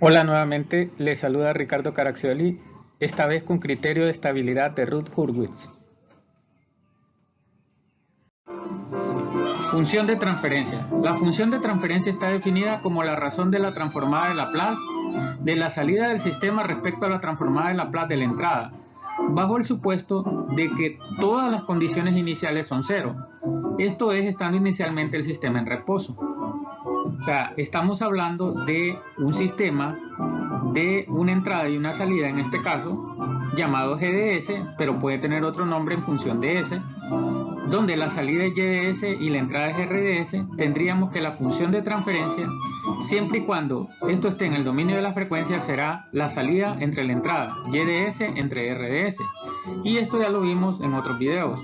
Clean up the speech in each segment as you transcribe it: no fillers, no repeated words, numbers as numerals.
Hola nuevamente, les saluda Ricardo Caraccioli, esta vez con criterio de estabilidad de Ruth Hurwitz. Función de transferencia. La función de transferencia está definida como la razón de la transformada de Laplace de la salida del sistema respecto a la transformada de Laplace de la entrada, bajo el supuesto de que todas las condiciones iniciales son cero. Esto es, estando inicialmente el sistema en reposo. O sea, estamos hablando de un sistema de una entrada y una salida, en este caso, llamado GDS, pero puede tener otro nombre en función de S, donde la salida es YDS y la entrada es RDS. Tendríamos que la función de transferencia, siempre y cuando esto esté en el dominio de la frecuencia, será la salida entre la entrada, YDS entre RDS. Y esto ya lo vimos en otros videos.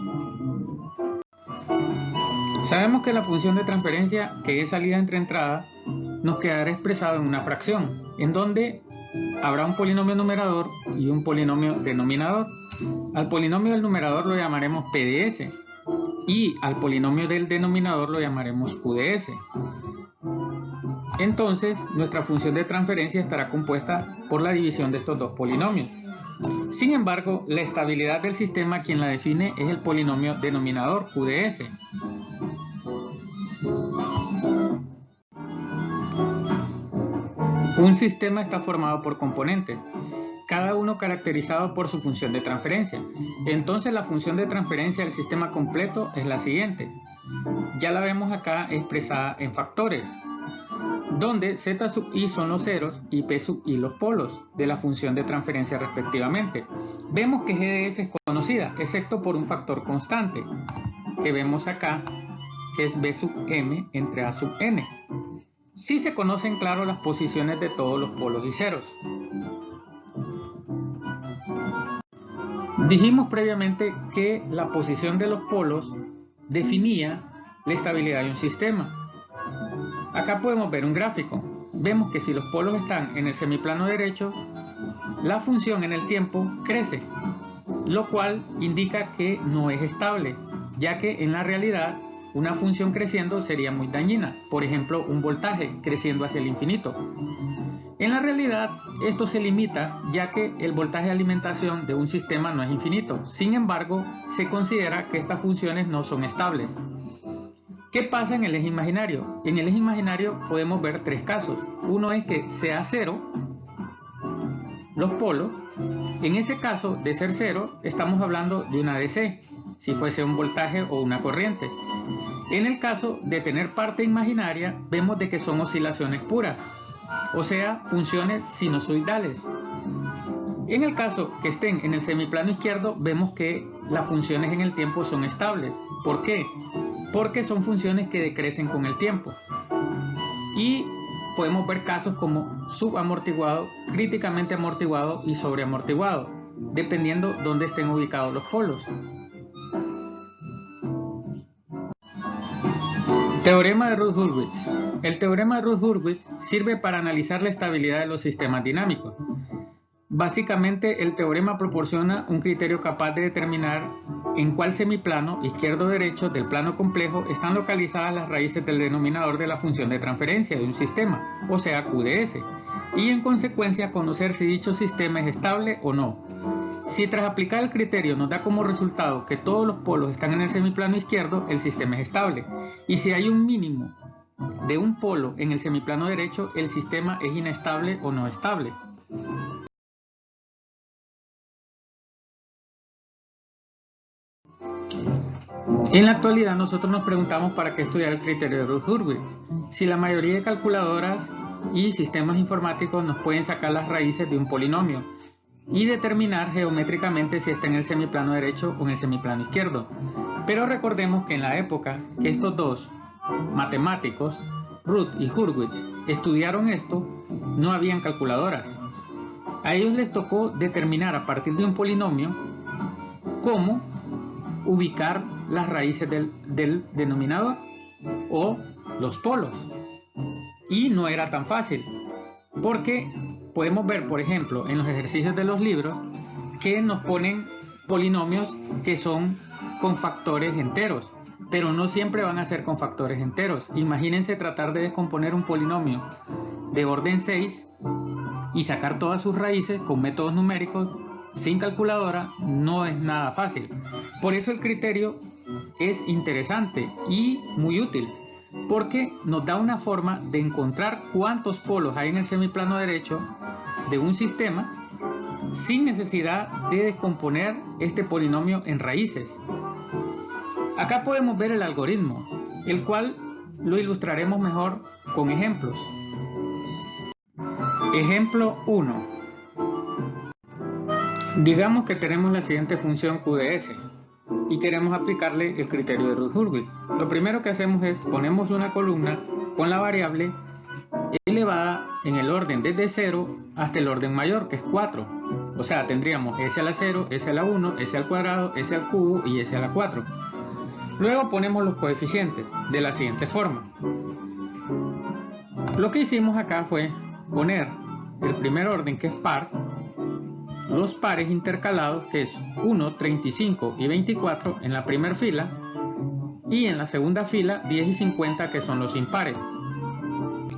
Sabemos que la función de transferencia, que es salida entre entrada, nos quedará expresado en una fracción, en donde habrá un polinomio numerador y un polinomio denominador. Al polinomio del numerador lo llamaremos PDS y al polinomio del denominador lo llamaremos QDS. Entonces, nuestra función de transferencia estará compuesta por la división de estos dos polinomios. Sin embargo, la estabilidad del sistema, quien la define es el polinomio denominador QDS. Un sistema está formado por componentes, cada uno caracterizado por su función de transferencia. Entonces la función de transferencia del sistema completo es la siguiente. Ya la vemos acá expresada en factores, donde z sub i son los ceros y p sub i los polos de la función de transferencia respectivamente. Vemos que GDS es conocida, excepto por un factor constante, que vemos acá, que es b sub m entre a sub n. Sí se conocen, claro, las posiciones de todos los polos y ceros. Dijimos previamente que la posición de los polos definía la estabilidad de un sistema. Acá podemos ver un gráfico. Vemos que si los polos están en el semiplano derecho, la función en el tiempo crece, lo cual indica que no es estable, ya que en la realidad una función creciendo sería muy dañina. Por ejemplo, un voltaje creciendo hacia el infinito. En la realidad, esto se limita, ya que el voltaje de alimentación de un sistema no es infinito. Sin embargo, se considera que estas funciones no son estables. ¿Qué pasa en el eje imaginario? En el eje imaginario podemos ver tres casos. Uno es que sea cero los polos. En ese caso de ser cero, estamos hablando de una DC, si fuese un voltaje o una corriente. En el caso de tener parte imaginaria, vemos de que son oscilaciones puras, o sea, funciones sinusoidales. En el caso que estén en el semiplano izquierdo, vemos que las funciones en el tiempo son estables. ¿Por qué? Porque son funciones que decrecen con el tiempo. Y podemos ver casos como subamortiguado, críticamente amortiguado y sobreamortiguado, dependiendo dónde estén ubicados los polos. Teorema de Routh-Hurwitz. El teorema de Routh-Hurwitz sirve para analizar la estabilidad de los sistemas dinámicos. Básicamente, el teorema proporciona un criterio capaz de determinar en cuál semiplano, izquierdo o derecho, del plano complejo están localizadas las raíces del denominador de la función de transferencia de un sistema, o sea, QDS, y en consecuencia conocer si dicho sistema es estable o no. Si tras aplicar el criterio nos da como resultado que todos los polos están en el semiplano izquierdo, el sistema es estable, y si hay un mínimo de un polo en el semiplano derecho, el sistema es inestable o no estable. En la actualidad nosotros nos preguntamos para qué estudiar el criterio de Routh-Hurwitz, si la mayoría de calculadoras y sistemas informáticos nos pueden sacar las raíces de un polinomio y determinar geométricamente si está en el semiplano derecho o en el semiplano izquierdo. Pero recordemos que en la época que estos dos matemáticos, Routh y Hurwitz, estudiaron esto, no habían calculadoras. A ellos les tocó determinar a partir de un polinomio cómo ubicar las raíces del denominador o los polos. Y no era tan fácil, porque podemos ver, por ejemplo, en los ejercicios de los libros, que nos ponen polinomios que son con factores enteros, pero no siempre van a ser con factores enteros. Imagínense tratar de descomponer un polinomio de orden 6 y sacar todas sus raíces con métodos numéricos sin calculadora no es nada fácil. Por eso el criterio es interesante y muy útil, porque nos da una forma de encontrar cuántos polos hay en el semiplano derecho de un sistema sin necesidad de descomponer este polinomio en raíces. Acá podemos ver el algoritmo, el cual lo ilustraremos mejor con ejemplos. Ejemplo 1. Digamos que tenemos la siguiente función QDS y queremos aplicarle el criterio de Ruth-Hurwitz. Lo primero que hacemos es ponemos una columna con la variable elevada en el orden desde 0 hasta el orden mayor, que es 4. O sea, tendríamos s a la 0, s a la 1, s al cuadrado, s al cubo y s a la 4. Luego ponemos los coeficientes de la siguiente forma. Lo que hicimos acá fue poner el primer orden, que es par, los pares intercalados, que es 1, 35 y 24 en la primera fila, y en la segunda fila 10 y 50, que son los impares.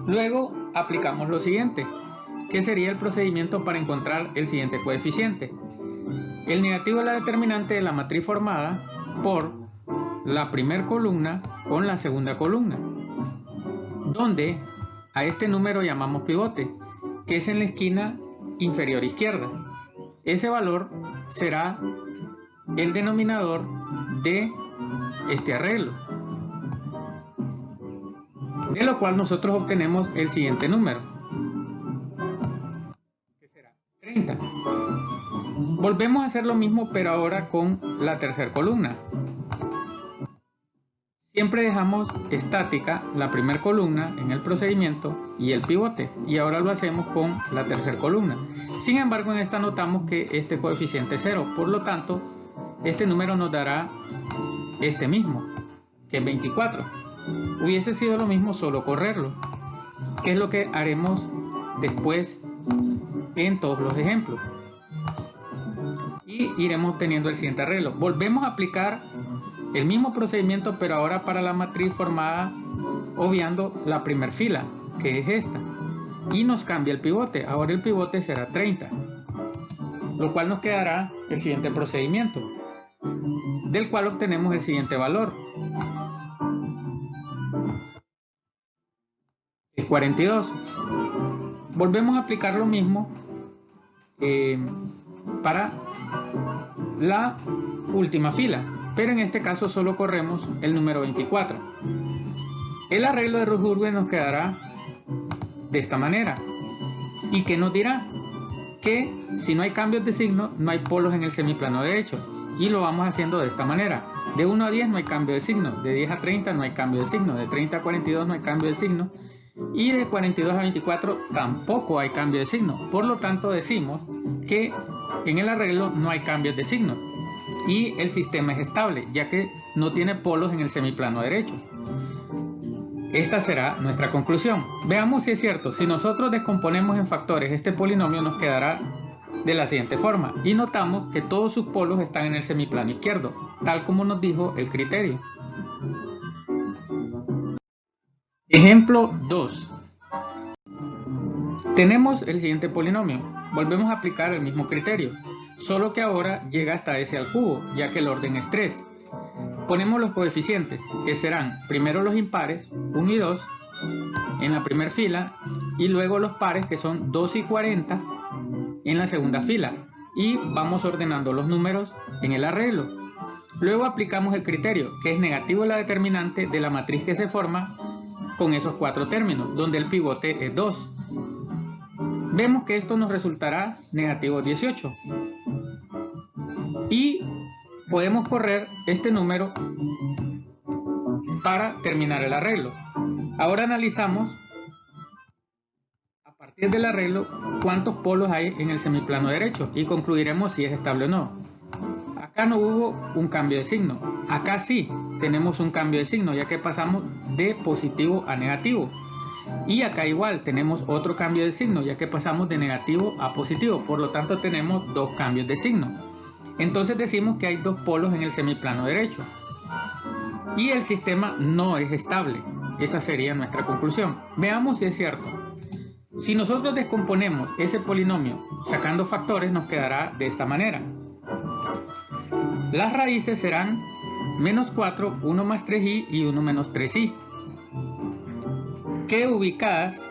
Luego aplicamos lo siguiente, que sería el procedimiento para encontrar el siguiente coeficiente. El negativo es la determinante de la matriz formada por la primera columna con la segunda columna, donde a este número llamamos pivote, que es en la esquina inferior izquierda. Ese valor será el denominador de este arreglo, de lo cual nosotros obtenemos el siguiente número, que será 30. Volvemos a hacer lo mismo, pero ahora con la tercera columna. Siempre dejamos estática la primera columna en el procedimiento y el pivote, y ahora lo hacemos con la tercera columna. Sin embargo, en esta notamos que este coeficiente es 0, por lo tanto, este número nos dará este mismo, que es 24. Hubiese sido lo mismo solo correrlo, que es lo que haremos después en todos los ejemplos. Y iremos obteniendo el siguiente arreglo. Volvemos a aplicar el mismo procedimiento, pero ahora para la matriz formada obviando la primera fila, que es esta, y nos cambia el pivote. Ahora el pivote será 30, lo cual nos quedará el siguiente procedimiento, del cual obtenemos el siguiente valor, es 42. Volvemos a aplicar lo mismo para la última fila, pero en este caso solo corremos el número 24. El arreglo de Ruth-Hurwitz nos quedará de esta manera. ¿Y qué nos dirá? Que si no hay cambios de signo, no hay polos en el semiplano derecho. Y lo vamos haciendo de esta manera. De 1 a 10 no hay cambio de signo, de 10 a 30 no hay cambio de signo, de 30 a 42 no hay cambio de signo, y de 42 a 24 tampoco hay cambio de signo. Por lo tanto, decimos que en el arreglo no hay cambios de signo y el sistema es estable, ya que no tiene polos en el semiplano derecho. Esta será nuestra conclusión. Veamos si es cierto. Si nosotros descomponemos en factores este polinomio, nos quedará de la siguiente forma, y notamos que todos sus polos están en el semiplano izquierdo, tal como nos dijo el criterio. Ejemplo 2. Tenemos el siguiente polinomio. Volvemos a aplicar el mismo criterio, solo que ahora llega hasta s al cubo, ya que el orden es 3. Ponemos los coeficientes, que serán primero los impares, 1 y 2, en la primera fila, y luego los pares, que son 2 y 40, en la segunda fila, y vamos ordenando los números en el arreglo. Luego aplicamos el criterio, que es negativo la determinante de la matriz que se forma con esos 4 términos, donde el pivote es 2. Vemos que esto nos resultará negativo 18. Y podemos correr este número para terminar el arreglo. Ahora analizamos a partir del arreglo cuántos polos hay en el semiplano derecho y concluiremos si es estable o no. Acá no hubo un cambio de signo. Acá sí tenemos un cambio de signo, ya que pasamos de positivo a negativo. Y acá igual tenemos otro cambio de signo, ya que pasamos de negativo a positivo. Por lo tanto tenemos dos cambios de signo. Entonces decimos que hay dos polos en el semiplano derecho. Y el sistema no es estable. Esa sería nuestra conclusión. Veamos si es cierto. Si nosotros descomponemos ese polinomio sacando factores, nos quedará de esta manera. Las raíces serán menos 4, 1 más 3i y 1 menos 3i, que ubicadas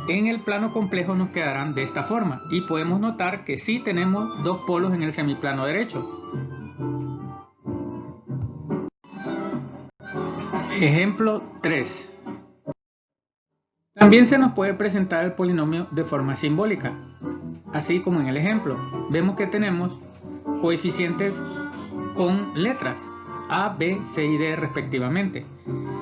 en el plano complejo nos quedarán de esta forma. Y podemos notar que sí tenemos dos polos en el semiplano derecho. Ejemplo 3. También se nos puede presentar el polinomio de forma simbólica, así como en el ejemplo. Vemos que tenemos coeficientes con letras A, B, C y D respectivamente.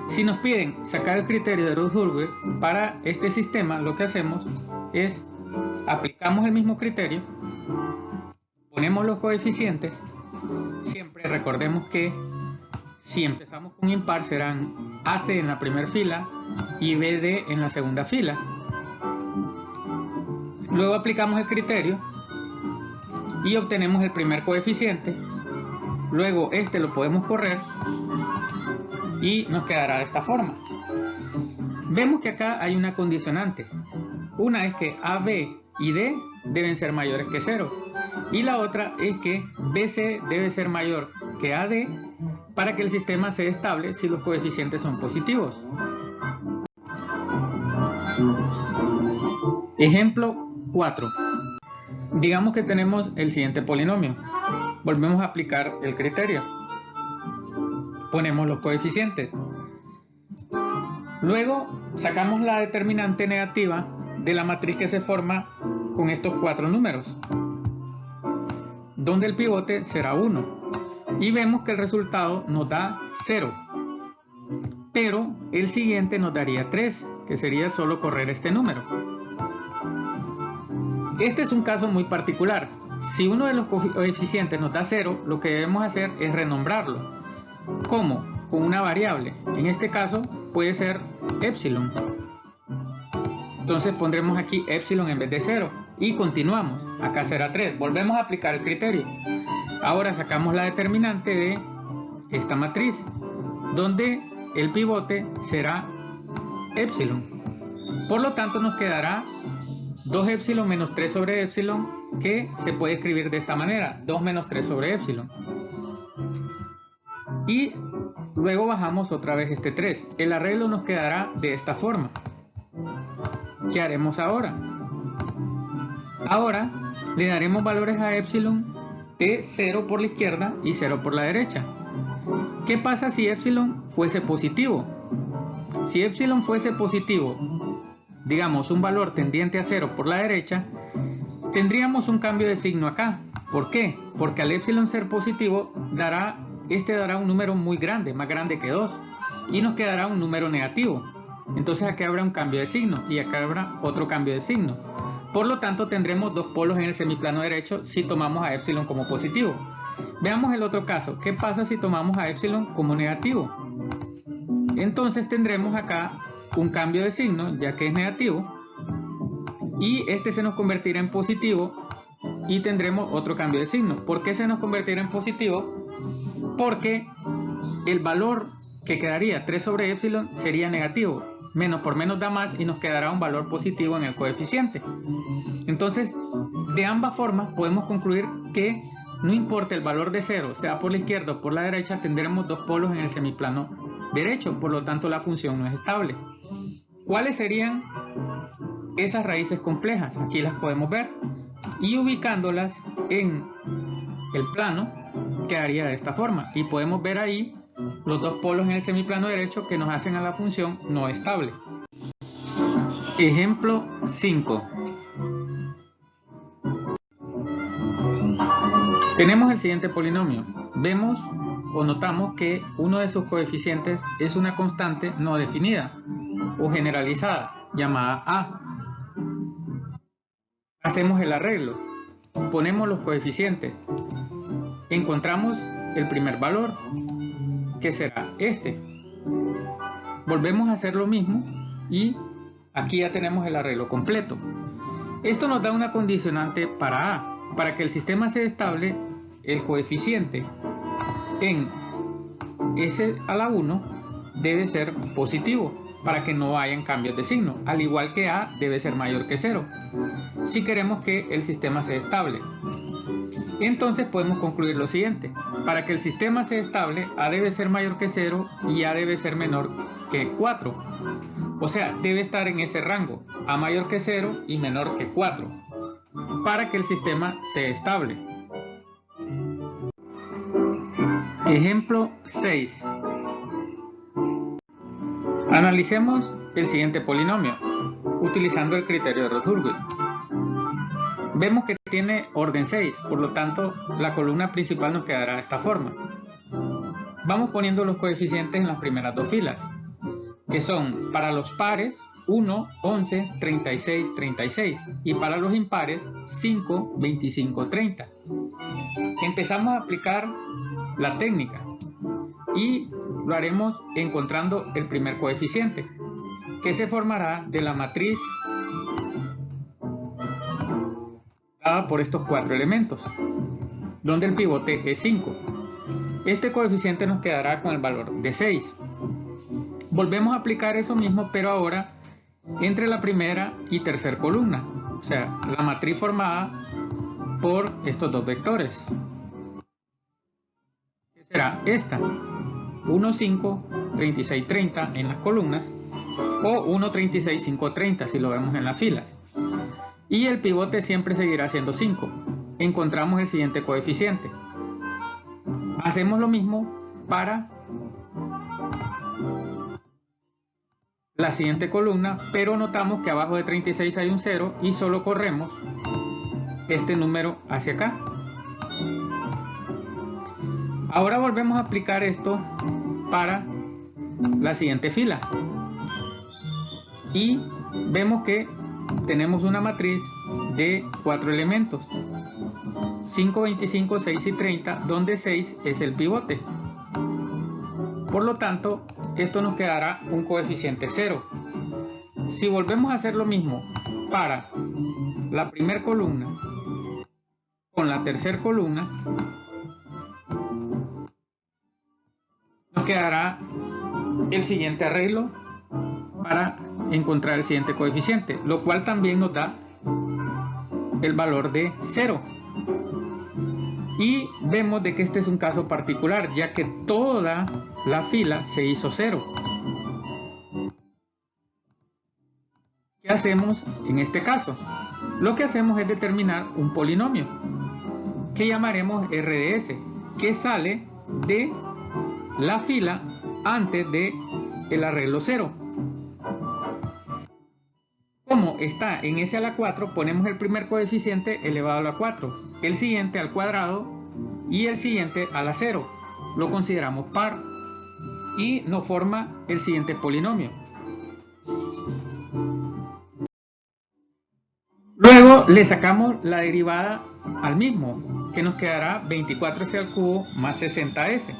Si nos piden sacar el criterio de Rydberg para este sistema, lo que hacemos es aplicamos el mismo criterio, ponemos los coeficientes. Siempre recordemos que si empezamos con impar serán AC en la primera fila y BD en la segunda fila. Luego aplicamos el criterio y obtenemos el primer coeficiente. Luego este lo podemos correr y nos quedará de esta forma. Vemos que acá hay una condicionante. Una es que AB y D deben ser mayores que 0. Y la otra es que BC debe ser mayor que AD para que el sistema sea estable si los coeficientes son positivos. Ejemplo 4. Digamos que tenemos el siguiente polinomio. Volvemos a aplicar el criterio. Ponemos los coeficientes. Luego sacamos la determinante negativa de la matriz que se forma con estos 4 números, donde el pivote será 1. Y vemos que el resultado nos da 0. Pero el siguiente nos daría 3, que sería solo correr este número. Este es un caso muy particular. Si uno de los coeficientes nos da 0, lo que debemos hacer es renombrarlo. ¿Cómo? Con una variable. En este caso puede ser epsilon. Entonces pondremos aquí epsilon en vez de 0. Y continuamos. Acá será 3. Volvemos a aplicar el criterio. Ahora sacamos la determinante de esta matriz, donde el pivote será epsilon. Por lo tanto nos quedará 2 epsilon menos 3 sobre epsilon, que se puede escribir de esta manera, 2 menos 3 sobre epsilon. Y luego bajamos otra vez este 3. El arreglo nos quedará de esta forma. ¿Qué haremos ahora? Ahora le daremos valores a epsilon de 0 por la izquierda y 0 por la derecha. ¿Qué pasa si epsilon fuese positivo? Si epsilon fuese positivo, digamos un valor tendiente a 0 por la derecha, tendríamos un cambio de signo acá. ¿Por qué? Porque al epsilon ser positivo dará un número muy grande, más grande que 2, y nos quedará un número negativo. Entonces aquí habrá un cambio de signo y acá habrá otro cambio de signo. Por lo tanto tendremos dos polos en el semiplano derecho si tomamos a epsilon como positivo. Veamos el otro caso. ¿Qué pasa si tomamos a epsilon como negativo? Entonces tendremos acá un cambio de signo, ya que es negativo, y este se nos convertirá en positivo y tendremos otro cambio de signo. ¿Por qué se nos convertirá en positivo? Porque el valor que quedaría 3 sobre epsilon sería negativo. Menos por menos da más y nos quedará un valor positivo en el coeficiente. Entonces, de ambas formas podemos concluir que no importa el valor de 0, sea por la izquierda o por la derecha, tendremos dos polos en el semiplano derecho, por lo tanto la función no es estable. ¿Cuáles serían esas raíces complejas? Aquí las podemos ver y ubicándolas en el plano quedaría de esta forma y podemos ver ahí los dos polos en el semiplano derecho que nos hacen a la función no estable. Ejemplo 5. Tenemos el siguiente polinomio. Vemos o notamos que uno de sus coeficientes es una constante no definida o generalizada llamada A. Hacemos el arreglo. Ponemos los coeficientes. Encontramos el primer valor, que será este. Volvemos a hacer lo mismo y aquí ya tenemos el arreglo completo. Esto nos da una condicionante para A. Para que el sistema sea estable, el coeficiente en S a la 1 debe ser positivo. para que no hayan cambios de signo, al igual que A debe ser mayor que 0, si queremos que el sistema sea estable. Entonces podemos concluir lo siguiente: para que el sistema sea estable, A debe ser mayor que 0 y A debe ser menor que 4. O sea, debe estar en ese rango, A mayor que 0 y menor que 4, para que el sistema sea estable. Ejemplo 6. Analicemos el siguiente polinomio, utilizando el criterio de Roth-Hurwitz. Vemos que tiene orden 6, por lo tanto, la columna principal nos quedará de esta forma. Vamos poniendo los coeficientes en las primeras dos filas, que son para los pares 1, 11, 36, 36 y para los impares 5, 25, 30. Empezamos a aplicar la técnica y lo haremos encontrando el primer coeficiente, que se formará de la matriz dada por estos cuatro elementos, donde el pivote es 5. Este coeficiente nos quedará con el valor de 6. Volvemos a aplicar eso mismo, pero ahora entre la primera y tercera columna, o sea, la matriz formada por estos dos vectores, que será esta: 1, 5, 36, 30 en las columnas, o 1, 36, 5, 30 si lo vemos en las filas. Y el pivote siempre seguirá siendo 5. Encontramos el siguiente coeficiente. Hacemos lo mismo para la siguiente columna, pero notamos que abajo de 36 hay un 0 y solo corremos este número hacia acá. Ahora volvemos a aplicar esto para la siguiente fila y vemos que tenemos una matriz de 4 elementos: 5, 25, 6 y 30, donde 6 es el pivote. Por lo tanto, esto nos quedará un coeficiente 0. Si volvemos a hacer lo mismo para la primera columna con la tercera columna, nos quedará el siguiente arreglo para encontrar el siguiente coeficiente, lo cual también nos da el valor de 0. Y vemos de que este es un caso particular, ya que toda la fila se hizo 0. ¿Qué hacemos en este caso? Lo que hacemos es determinar un polinomio que llamaremos RDS, que sale de la fila antes de el arreglo 0. Como está en S a la 4, ponemos el primer coeficiente elevado a la 4, el siguiente al cuadrado y el siguiente a la 0. Lo consideramos par y nos forma el siguiente polinomio. Luego le sacamos la derivada al mismo, que nos quedará 24s al cubo más 60s.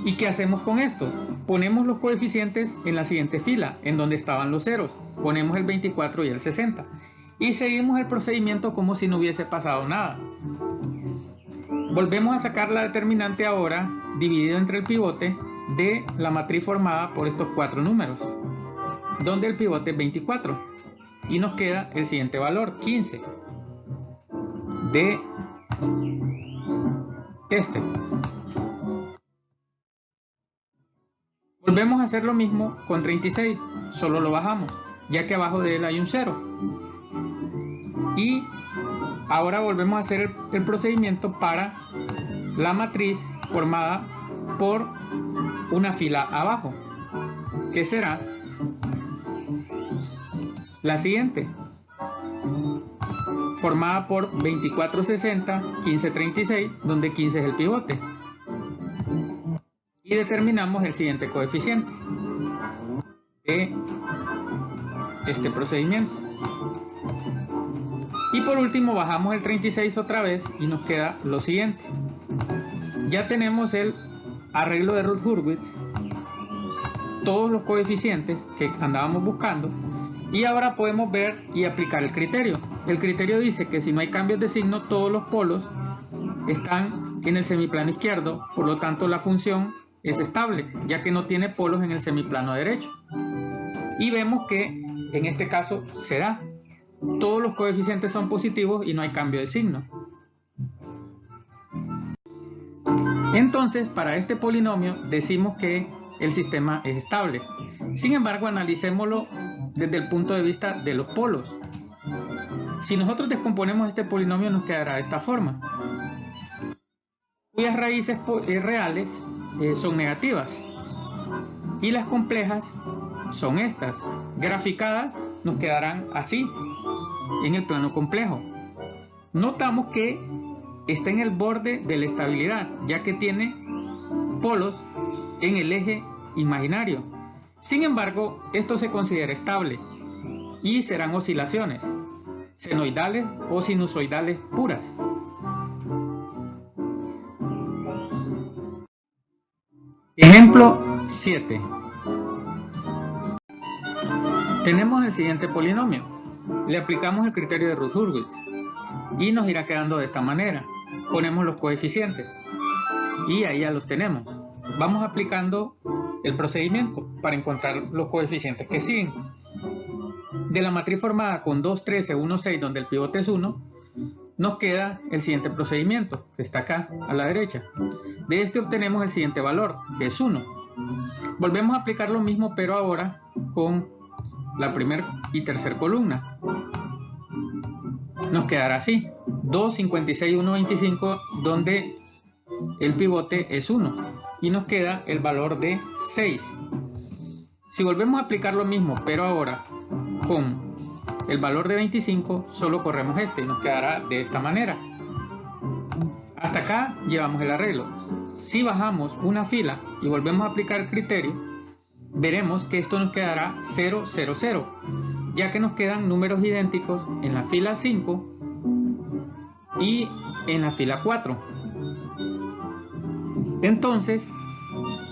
¿Y qué hacemos con esto? Ponemos los coeficientes en la siguiente fila, en donde estaban los ceros. Ponemos el 24 y el 60. Y seguimos el procedimiento como si no hubiese pasado nada. Volvemos a sacar la determinante ahora, dividido entre el pivote, de la matriz formada por estos 4 números, donde el pivote es 24. Y nos queda el siguiente valor, 15. De este. Volvemos a hacer lo mismo con 36, solo lo bajamos, ya que abajo de él hay un 0. Y ahora volvemos a hacer el procedimiento para la matriz formada por una fila abajo, que será la siguiente, formada por 24, 60, 15, 36, donde 15 es el pivote. Y determinamos el siguiente coeficiente de este procedimiento. Y por último bajamos el 36 otra vez y nos queda lo siguiente. Ya tenemos el arreglo de Roth-Hurwitz, todos los coeficientes que andábamos buscando, y ahora podemos ver y aplicar el criterio. El criterio dice que si no hay cambios de signo, todos los polos están en el semiplano izquierdo, por lo tanto la función es estable, ya que no tiene polos en el semiplano derecho. Y vemos que en este caso se da. Todos los coeficientes son positivos y no hay cambio de signo. Entonces, para este polinomio decimos que el sistema es estable. Sin embargo, analicémoslo desde el punto de vista de los polos. Si nosotros descomponemos este polinomio, nos quedará de esta forma, cuyas raíces reales son negativas y las complejas son estas. Graficadas nos quedarán así en el plano complejo. Notamos que está en el borde de la estabilidad, ya que tiene polos en el eje imaginario. Sin embargo, esto se considera estable y serán oscilaciones senoidales o sinusoidales puras. Ejemplo 7. Tenemos el siguiente polinomio. Le aplicamos el criterio de Routh-Hurwitz y nos irá quedando de esta manera. Ponemos los coeficientes y ahí ya los tenemos. Vamos aplicando el procedimiento para encontrar los coeficientes que siguen. De la matriz formada con 2, 13, 1, 6, donde el pivote es 1, nos queda el siguiente procedimiento, que está acá a la derecha. De este obtenemos el siguiente valor, que es 1. Volvemos a aplicar lo mismo, pero ahora con la primera y tercera columna. Nos quedará así, 2, 56, 1, 25, donde el pivote es 1. Y nos queda el valor de 6. Si volvemos a aplicar lo mismo, pero ahora con el valor de 25, solo corremos este y nos quedará de esta manera. Hasta acá llevamos el arreglo. Si bajamos una fila y volvemos a aplicar el criterio, veremos que esto nos quedará 0, 0, 0, ya que nos quedan números idénticos en la fila 5 y en la fila 4. Entonces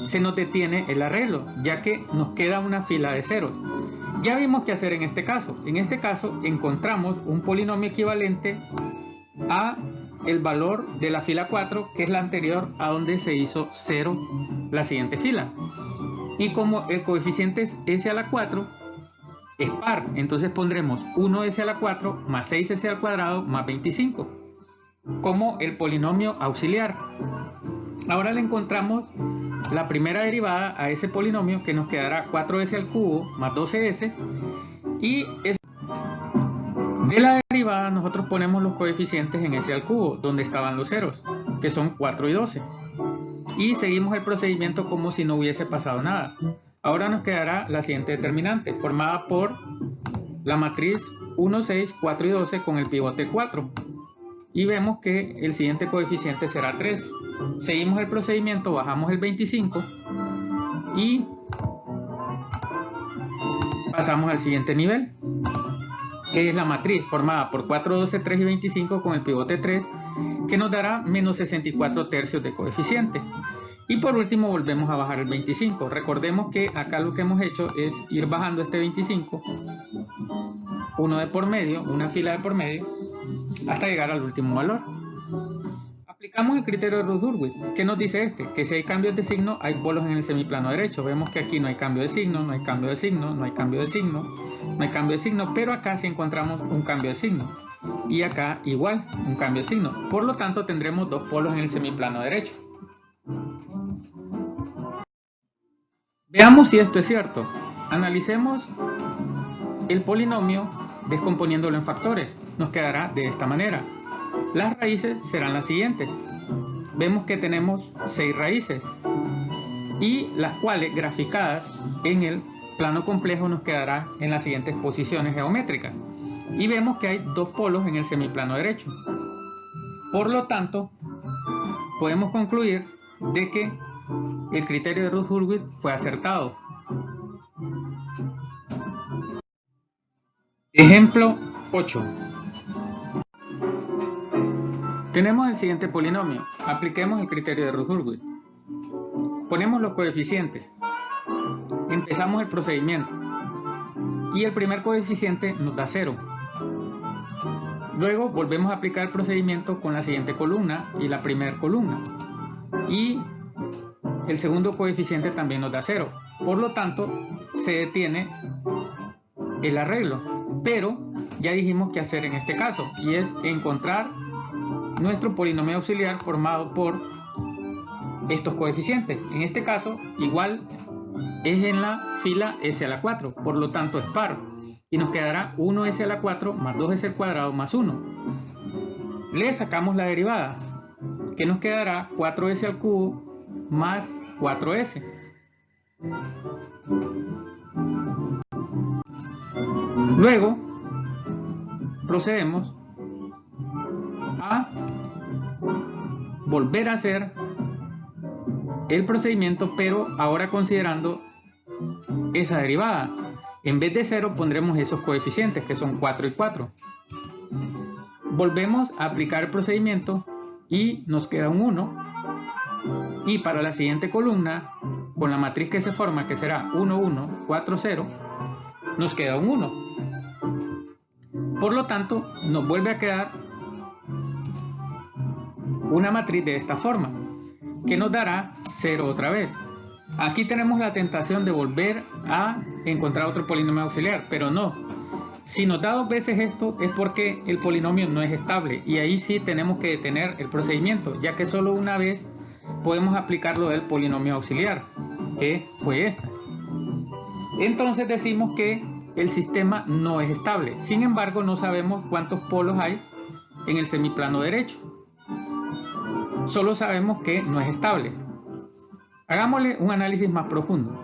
se nos detiene el arreglo, ya que nos queda una fila de ceros. Ya vimos qué hacer en este caso. En este caso encontramos un polinomio equivalente a el valor de la fila 4, que es la anterior a donde se hizo 0 la siguiente fila. Y como el coeficiente es s a la 4, es par, entonces pondremos 1s a la 4 más 6s al cuadrado más 25 como el polinomio auxiliar. Ahora le encontramos la primera derivada a ese polinomio, que nos quedará 4s al cubo más 12s, y de la derivada nosotros ponemos los coeficientes en s al cubo, donde estaban los ceros, que son 4 y 12, y seguimos el procedimiento como si no hubiese pasado nada. Ahora nos quedará la siguiente determinante, formada por la matriz 1, 6, 4 y 12 con el pivote 4. Y vemos que el siguiente coeficiente será 3. Seguimos el procedimiento, bajamos el 25 y pasamos al siguiente nivel, que es la matriz formada por 4, 12, 3 y 25 con el pivote 3, que nos dará menos 64 tercios de coeficiente. Y por último volvemos a bajar el 25. Recordemos que acá lo que hemos hecho es ir bajando este 25, uno de por medio, una fila de por medio, hasta llegar al último valor. Aplicamos el criterio de Routh-Hurwitz. ¿Qué nos dice este? Que si hay cambios de signo, hay polos en el semiplano derecho. Vemos que aquí no hay cambio de signo, no hay cambio de signo, no hay cambio de signo, no hay cambio de signo, pero acá sí encontramos un cambio de signo. Y acá igual, un cambio de signo. Por lo tanto, tendremos dos polos en el semiplano derecho. Veamos si esto es cierto. Analicemos el polinomio descomponiéndolo en factores. Nos quedará de esta manera. Las raíces serán las siguientes. Vemos que tenemos 6 raíces y las cuales graficadas en el plano complejo nos quedará en las siguientes posiciones geométricas. Y vemos que hay dos polos en el semiplano derecho. Por lo tanto, podemos concluir de que el criterio de Routh-Hurwitz fue acertado. Ejemplo 8. Tenemos el siguiente polinomio. Apliquemos el criterio de Routh-Hurwitz. Ponemos los coeficientes. Empezamos el procedimiento. Y el primer coeficiente nos da 0. Luego volvemos a aplicar el procedimiento con la siguiente columna y la primera columna. Y el segundo coeficiente también nos da 0. Por lo tanto, se detiene el arreglo. Pero ya dijimos qué hacer en este caso, y es encontrar nuestro polinomio auxiliar formado por estos coeficientes. En este caso, igual es en la fila s a la 4, por lo tanto es par. Y nos quedará 1s a la 4 más 2s al cuadrado más 1. Le sacamos la derivada, que nos quedará 4s al cubo más 4s. Luego procedemos a volver a hacer el procedimiento, pero ahora considerando esa derivada. En vez de 0 pondremos esos coeficientes, que son 4 y 4. Volvemos a aplicar el procedimiento y nos queda un 1. Y para la siguiente columna, con la matriz que se forma, que será 1, 1, 4, 0, nos queda un 1. Por lo tanto, nos vuelve a quedar una matriz de esta forma, que nos dará 0 otra vez. Aquí tenemos la tentación de volver a encontrar otro polinomio auxiliar, pero no. Si nos da dos veces esto es porque el polinomio no es estable, y ahí sí tenemos que detener el procedimiento, ya que solo una vez podemos aplicar lo del polinomio auxiliar, que fue esta. Entonces decimos que el sistema no es estable. Sin embargo, no sabemos cuántos polos hay en el semiplano derecho. Solo sabemos que no es estable. Hagámosle un análisis más profundo.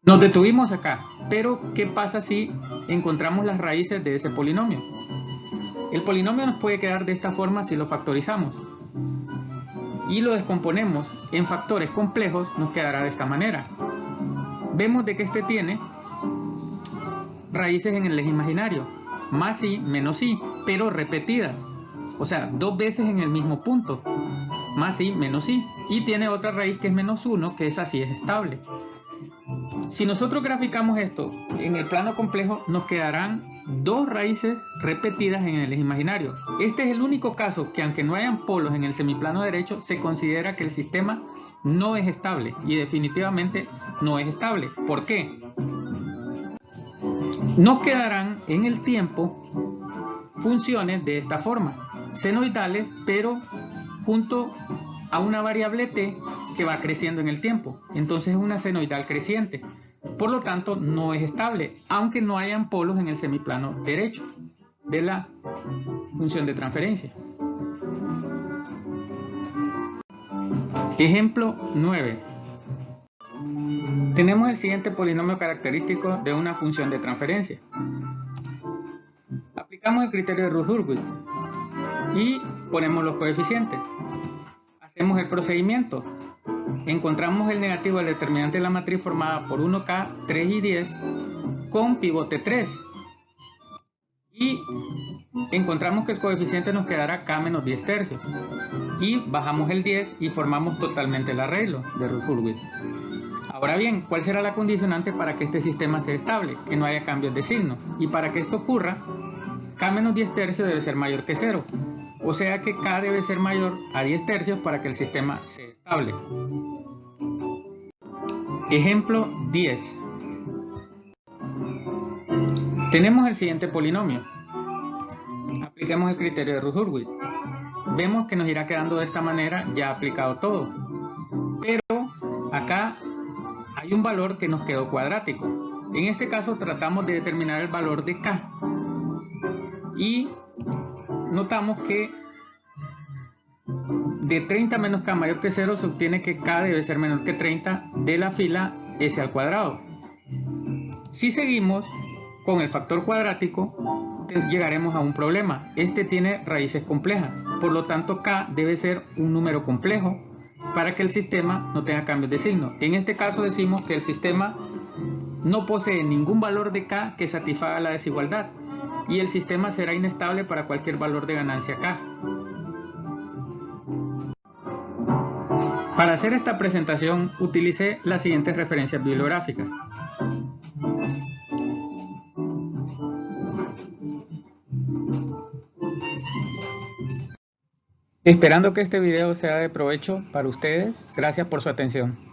Nos detuvimos acá, pero ¿qué pasa si encontramos las raíces de ese polinomio? El polinomio nos puede quedar de esta forma si lo factorizamos. Y lo descomponemos en factores complejos, nos quedará de esta manera. Vemos de que este tiene raíces en el eje imaginario, más i menos i, pero repetidas. O sea, dos veces en el mismo punto, más i menos i. Y tiene otra raíz que es menos 1, que esa sí es estable. Si nosotros graficamos esto en el plano complejo, nos quedarán dos raíces repetidas en el eje imaginario. Este es el único caso que, aunque no hayan polos en el semiplano derecho, se considera que el sistema no es estable, y definitivamente no es estable. ¿Por qué? Nos quedarán en el tiempo funciones de esta forma, senoidales, pero junto a una variable t que va creciendo en el tiempo. Entonces es una senoidal creciente. Por lo tanto, no es estable, aunque no hayan polos en el semiplano derecho de la función de transferencia. Ejemplo 9. Tenemos el siguiente polinomio característico de una función de transferencia. Aplicamos el criterio de Routh-Hurwitz y ponemos los coeficientes. Hacemos el procedimiento. Encontramos el negativo del determinante de la matriz formada por 1k, 3 y 10 con pivote 3. Y encontramos que el coeficiente nos quedará k menos 10 tercios. Y bajamos el 10 y formamos totalmente el arreglo de Routh-Hurwitz. Ahora bien, ¿cuál será la condicionante para que este sistema sea estable? Que no haya cambios de signo. Y para que esto ocurra, k menos 10 tercios debe ser mayor que 0. O sea que k debe ser mayor a 10 tercios para que el sistema sea estable. Ejemplo 10. Tenemos el siguiente polinomio. Apliquemos el criterio de Routh-Hurwitz. Vemos que nos irá quedando de esta manera ya aplicado todo. Pero acá hay un valor que nos quedó cuadrático. En este caso tratamos de determinar el valor de k. Y notamos que de 30 menos k mayor que 0 se obtiene que k debe ser menor que 30 de la fila s al cuadrado. Si seguimos con el factor cuadrático, llegaremos a un problema. Este tiene raíces complejas, por lo tanto k debe ser un número complejo para que el sistema no tenga cambios de signo. En este caso decimos que el sistema no posee ningún valor de k que satisfaga la desigualdad, y el sistema será inestable para cualquier valor de ganancia k. Para hacer esta presentación utilicé las siguientes referencias bibliográficas. Esperando que este video sea de provecho para ustedes. Gracias por su atención.